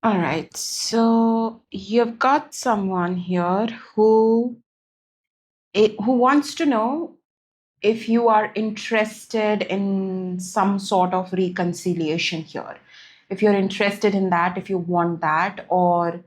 All right. So you've got someone here who wants to know if you are interested in some sort of reconciliation here. If you're interested in that, if you want that, or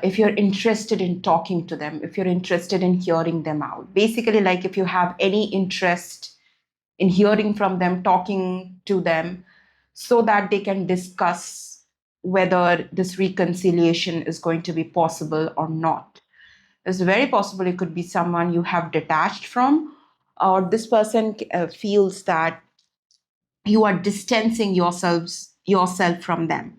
if you're interested in talking to them, if you're interested in hearing them out. Basically, like if you have any interest in hearing from them, talking to them, so that they can discuss whether this reconciliation is going to be possible or not. It's very possible it could be someone you have detached from, or this person feels that you are distancing yourself from them.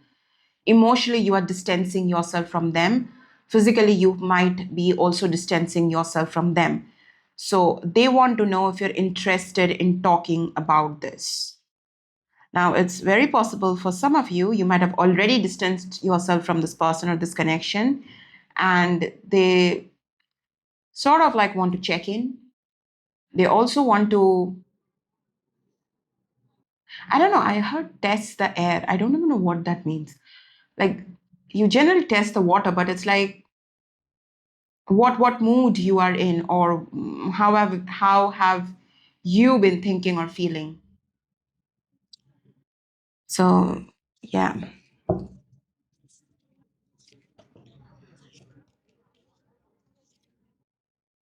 Emotionally, you are distancing yourself from them. Physically, you might be also distancing yourself from them. So they want to know if you're interested in talking about this. Now, it's very possible for some of you, you might have already distanced yourself from this person or this connection, and they sort of like want to check in. They also want to, I don't know, I heard test the air. I don't even know what that means. Like, you generally test the water, but it's like what mood you are in, or how have you been thinking or feeling. So yeah.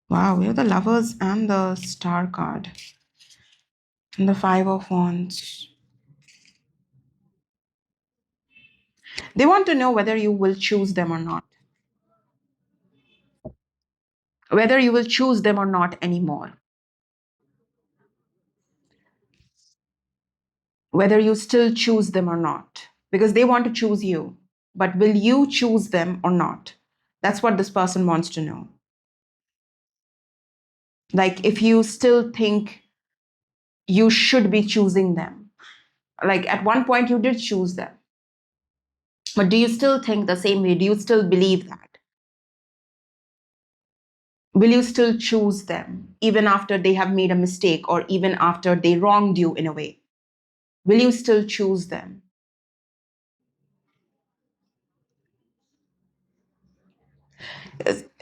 Wow, we have the lovers and the star card and the five of wands. They want to know whether you will choose them or not, whether you will choose them or not anymore, whether you still choose them or not, because they want to choose you, but will you choose them or not? That's what this person wants to know. Like, if you still think you should be choosing them, like at one point you did choose them, but do you still think the same way? Do you still believe that? Will you still choose them even after they have made a mistake, or even after they wronged you in a way? Will you still choose them?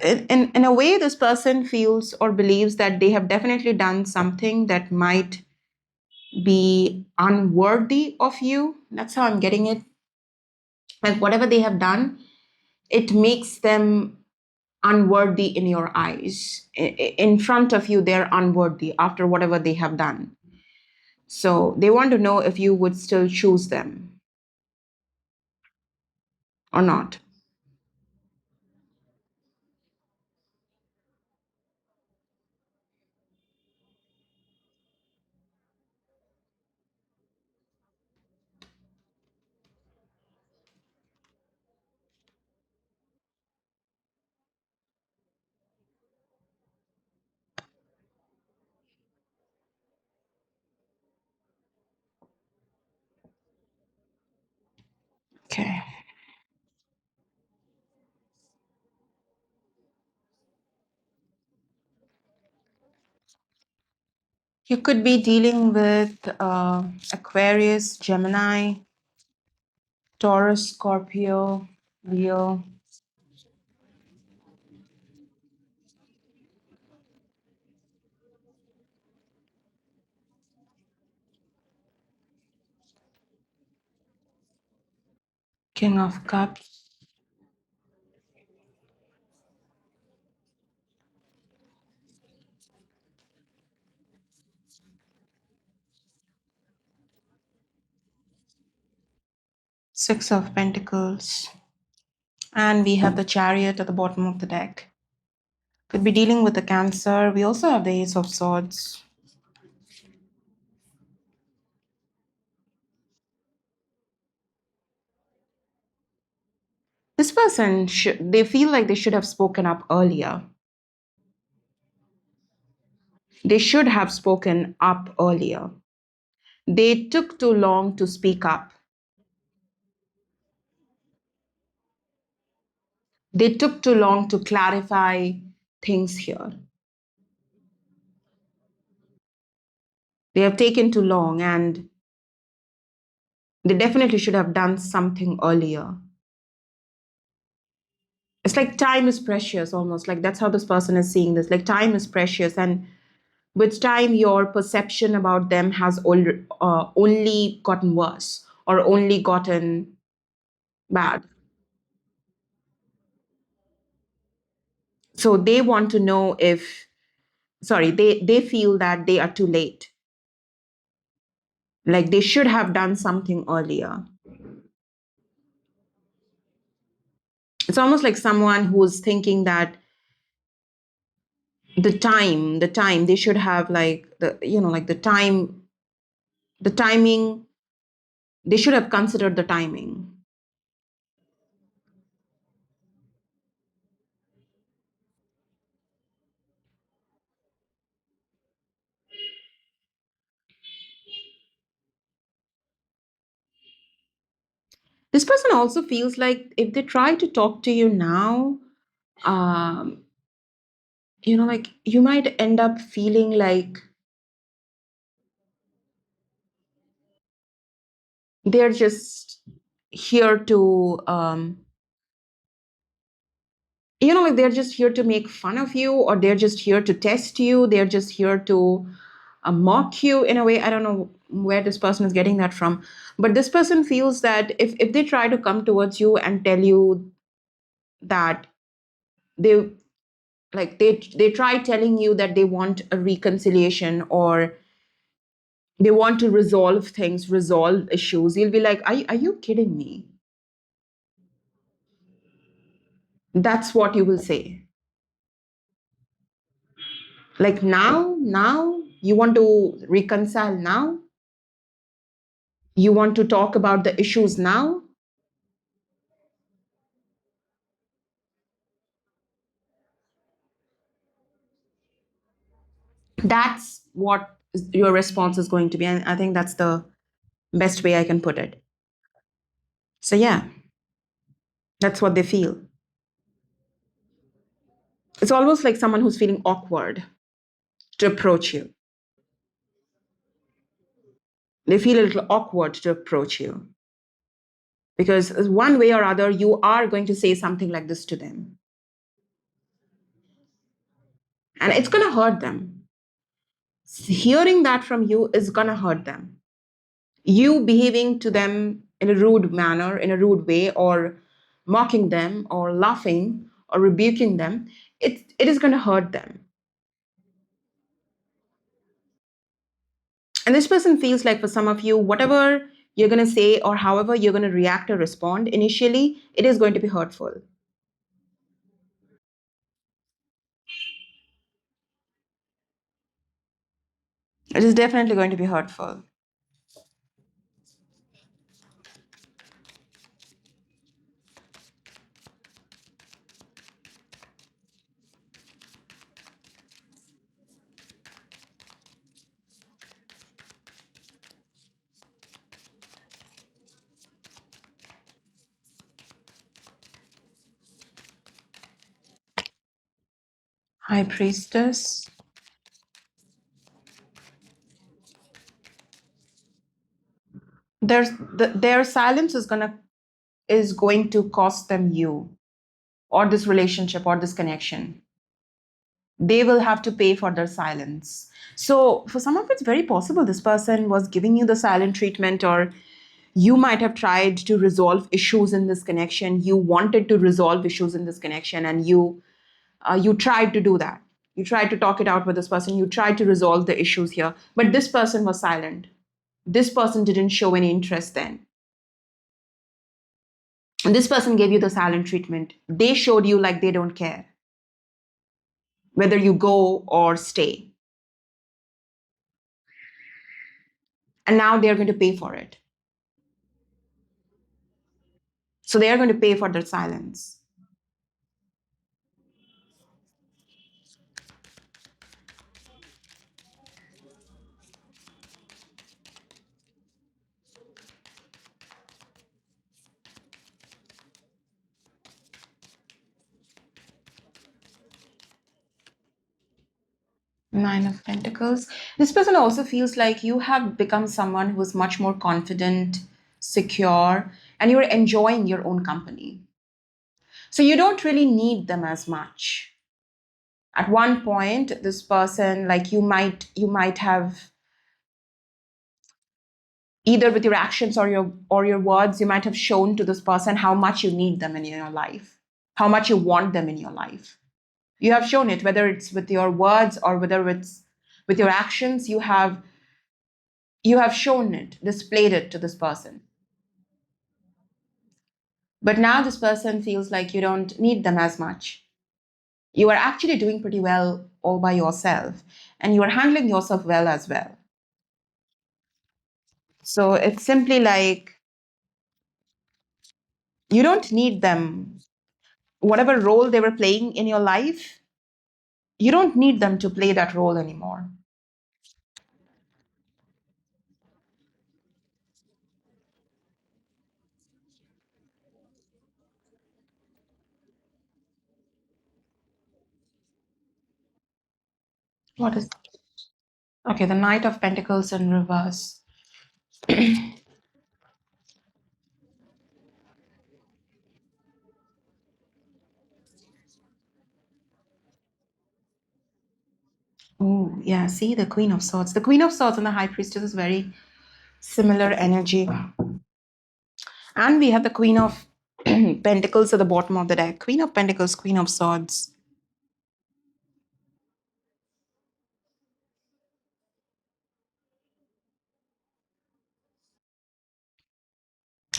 In a way, this person feels or believes that they have definitely done something that might be unworthy of you. That's how I'm getting it. Like, whatever they have done, it makes them unworthy in your eyes. In front of you, they're unworthy after whatever they have done. So they want to know if you would still choose them or not. Okay. You could be dealing with Aquarius, Gemini, Taurus, Scorpio, Leo, King of Cups, Six of Pentacles, and we have the Chariot at the bottom of the deck. Could be dealing with a Cancer. We also have the Ace of Swords. This person should, they feel like they should have spoken up earlier. They should have spoken up earlier. They took too long to speak up. They took too long to clarify things here. They have taken too long, and they definitely should have done something earlier. It's like time is precious, almost like that's how this person is seeing this. Like time is precious, and with time, your perception about them has only gotten worse or only gotten bad. So they want to know if, sorry, they feel that they are too late. Like they should have done something earlier. It's almost like someone who's thinking that the time they should have, like like the timing, they should have considered the timing. This person also feels like if they try to talk to you now, um, like you might end up feeling like they're just here to, like they're just here to make fun of you, or they're just here to test you. They're just here to mock you in a way. I don't know where this person is getting that from, but this person feels that if they try to come towards you and tell you that they they try telling you that they want a reconciliation, or they want to resolve things, resolve issues, you'll be like, are you kidding me? That's what you will say. Like, now you want to reconcile now, you want to talk about the issues now. That's what your response is going to be, and I think that's the best way I can put it. So yeah, that's what they feel. It's almost like someone who's feeling awkward to approach you. They feel a little awkward to approach you because one way or other you are going to say something like this to them, and it's going to hurt them. Hearing that from you is going to hurt them. You behaving to them in a rude manner, in a rude way, or mocking them, or laughing, or rebuking them, it is going to hurt them. And this person feels like for some of you, whatever you're going to say or however you're going to react or respond initially, it is going to be hurtful. It is definitely going to be hurtful. High priestess. Their silence is going to cost them you, or this relationship, or this connection. They will have to pay for their silence. So for some of it's very possible this person was giving you the silent treatment, or you might have tried to resolve issues in this connection. You wanted to resolve issues in this connection, and you tried to do that. You tried to talk it out with this person. You tried to resolve the issues here, but this person was silent. This person didn't show any interest then. And this person gave you the silent treatment. They showed you like they don't care whether you go or stay. And now they're going to pay for it. So they are going to pay for their silence. Nine of Pentacles. This person also feels like you have become someone who is much more confident, secure, and you're enjoying your own company. So you don't really need them as much. At one point, this person, like you might have, either with your actions or your words, you might have shown to this person how much you need them in your life, how much you want them in your life. You have shown it, whether it's with your words or whether it's with your actions. You have shown it, displayed it to this person. But now this person feels like you don't need them as much. You are actually doing pretty well all by yourself, and you are handling yourself well as well. So it's simply like you don't need them. Whatever role they were playing in your life, you don't need them to play that role anymore. What is, okay, the Knight of Pentacles in reverse. Oh, yeah, see the Queen of Swords. The Queen of Swords and the High Priestess is very similar energy. And we have the Queen of Pentacles at the bottom of the deck. Queen of Pentacles, Queen of Swords.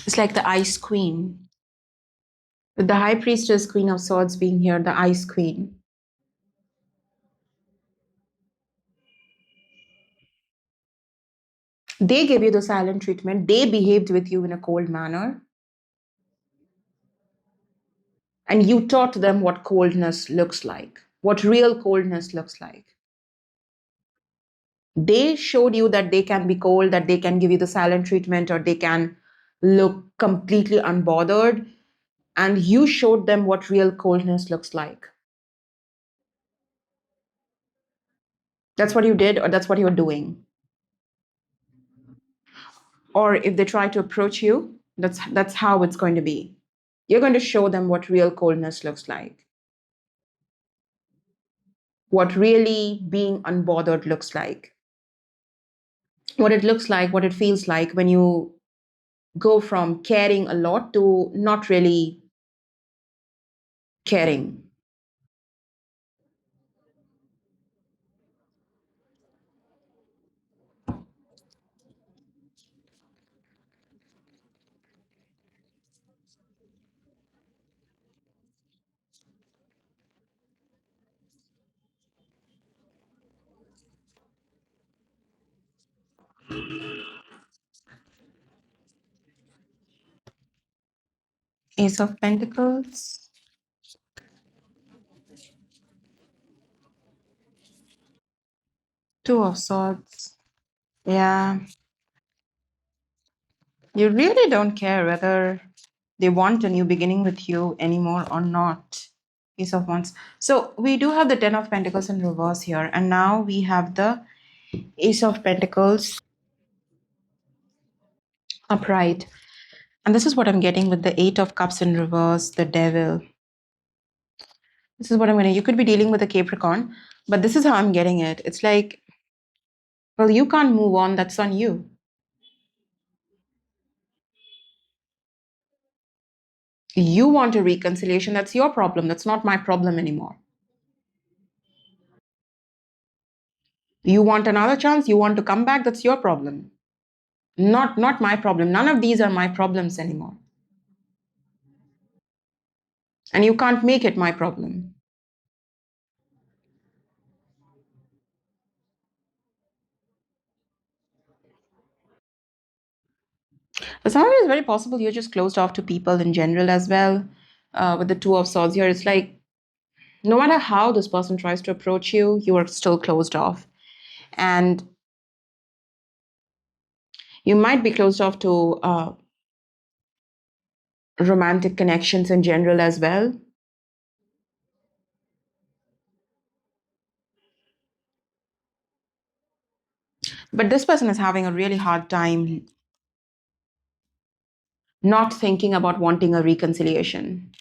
It's like the Ice Queen. With the High Priestess, Queen of Swords being here, the Ice Queen. They gave you the silent treatment. They behaved with you in a cold manner. And you taught them what coldness looks like, what real coldness looks like. They showed you that they can be cold, that they can give you the silent treatment, or they can look completely unbothered. And you showed them what real coldness looks like. That's what you did, or that's what you're doing. Or if they try to approach you, that's how it's going to be. You're going to show them what real coldness looks like, what really being unbothered looks like, what it looks like, what it feels like when you go from caring a lot to not really caring. Ace of Pentacles, Two of Swords. Yeah, you really don't care whether they want a new beginning with you anymore or not. Ace of Wands. So we do have the Ten of Pentacles in reverse here, and now we have the Ace of Pentacles upright. And this is what I'm getting with the Eight of Cups in reverse, the Devil. This is what I'm getting. You could be dealing with a Capricorn, but this is how I'm getting it. It's like, well, you can't move on. That's on you. You want a reconciliation. That's your problem. That's not my problem anymore. You want another chance. You want to come back. That's your problem. Not my problem. None of these are my problems anymore. And you can't make it my problem. But sometimes it's very possible you're just closed off to people in general as well. With the Two of Swords here, it's like no matter how this person tries to approach you, you are still closed off. And you might be closed off to romantic connections in general as well. But this person is having a really hard time not thinking about wanting a reconciliation.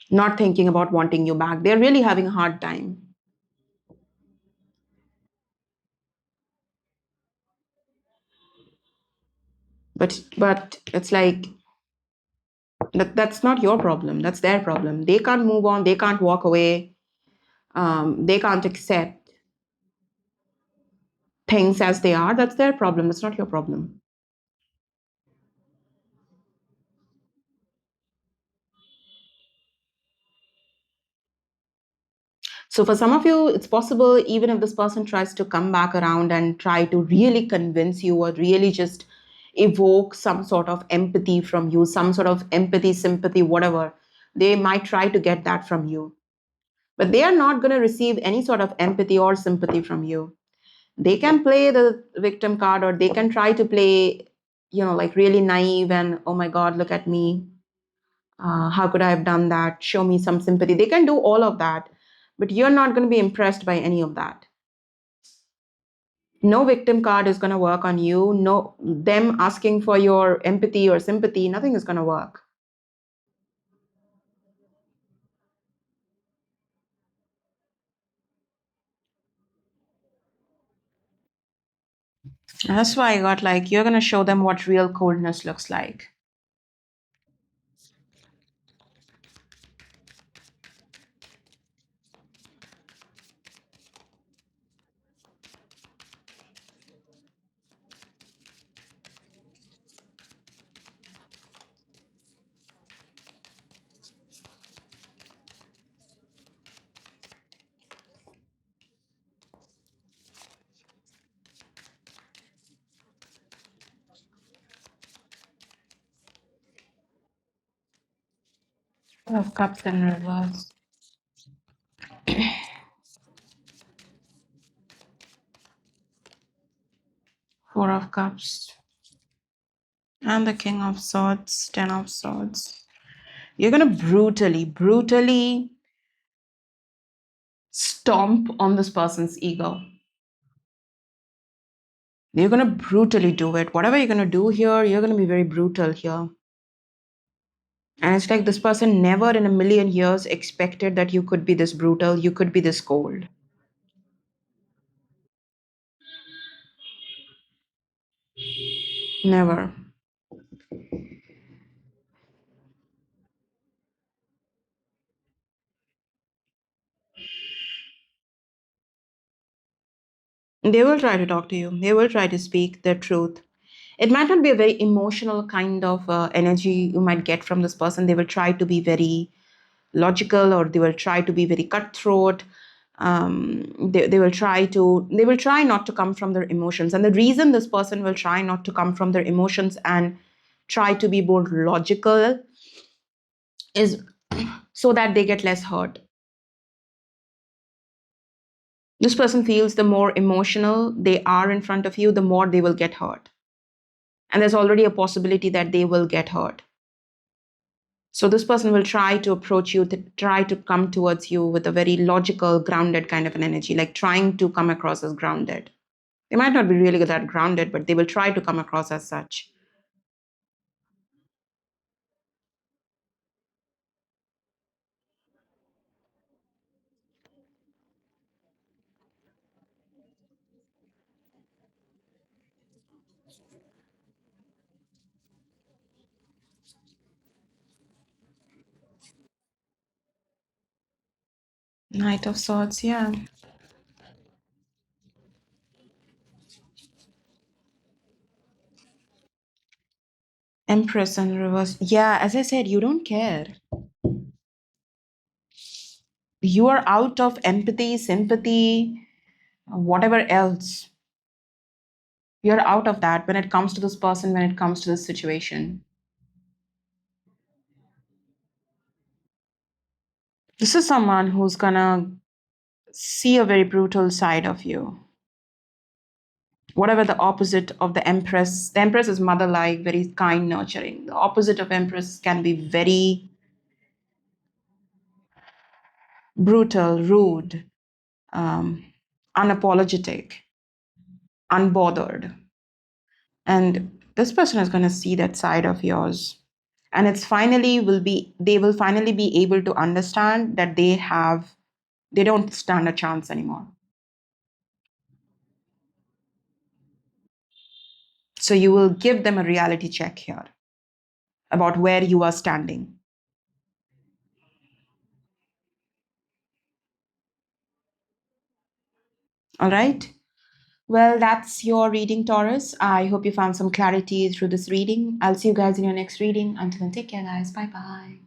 not thinking about wanting you back. They're really having a hard time. But it's like that's not your problem. That's their problem. They can't move on. They can't walk away. They can't accept things as they are. That's their problem. That's not your problem. So for some of you, it's possible even if this person tries to come back around and try to really convince you or really just evoke some sort of empathy from you, some sort of empathy, sympathy, whatever, they might try to get that from you. But they are not going to receive any sort of empathy or sympathy from you. They can play the victim card, or they can try to play, like really naive and, oh my God, look at me. How could I have done that? Show me some sympathy. They can do all of that, but you're not going to be impressed by any of that. No victim card is going to work on you. No, them asking for your empathy or sympathy, nothing is going to work. That's why I got like, you're going to show them what real coldness looks like. Four of Cups in reverse. Four of Cups. And the King of Swords, Ten of Swords. You're going to brutally, brutally stomp on this person's ego. You're going to brutally do it. Whatever you're going to do here, you're going to be very brutal here. And it's like this person never in a million years expected that you could be this brutal, you could be this cold. Never. They will try to talk to you, they will try to speak their truth. It might not be a very emotional kind of energy you might get from this person. They will try to be very logical, or they will try to be very cutthroat. They will try not to come from their emotions, and the reason this person will try not to come from their emotions and try to be more logical is so that they get less hurt. This person feels the more emotional they are in front of you, the more they will get hurt, and there's already a possibility that they will get hurt. So this person will try to approach you, to try to come towards you with a very logical, grounded kind of an energy, like trying to come across as grounded. They might not be really good at grounded, but they will try to come across as such. Knight of Swords, yeah. Empress in reverse. Yeah, as I said, you don't care. You are out of empathy, sympathy, whatever else. You're out of that when it comes to this person, when it comes to this situation. This is someone who's gonna see a very brutal side of you. Whatever the opposite of the Empress is mother like, very kind, nurturing. The opposite of Empress can be very brutal, rude, um, unapologetic, unbothered. And this person is going to see that side of yours. And they will finally be able to understand that they don't stand a chance anymore. So you will give them a reality check here about where you are standing. All right. Well, that's your reading, Taurus. I hope you found some clarity through this reading. I'll see you guys in your next reading. Until then, take care, guys. Bye bye.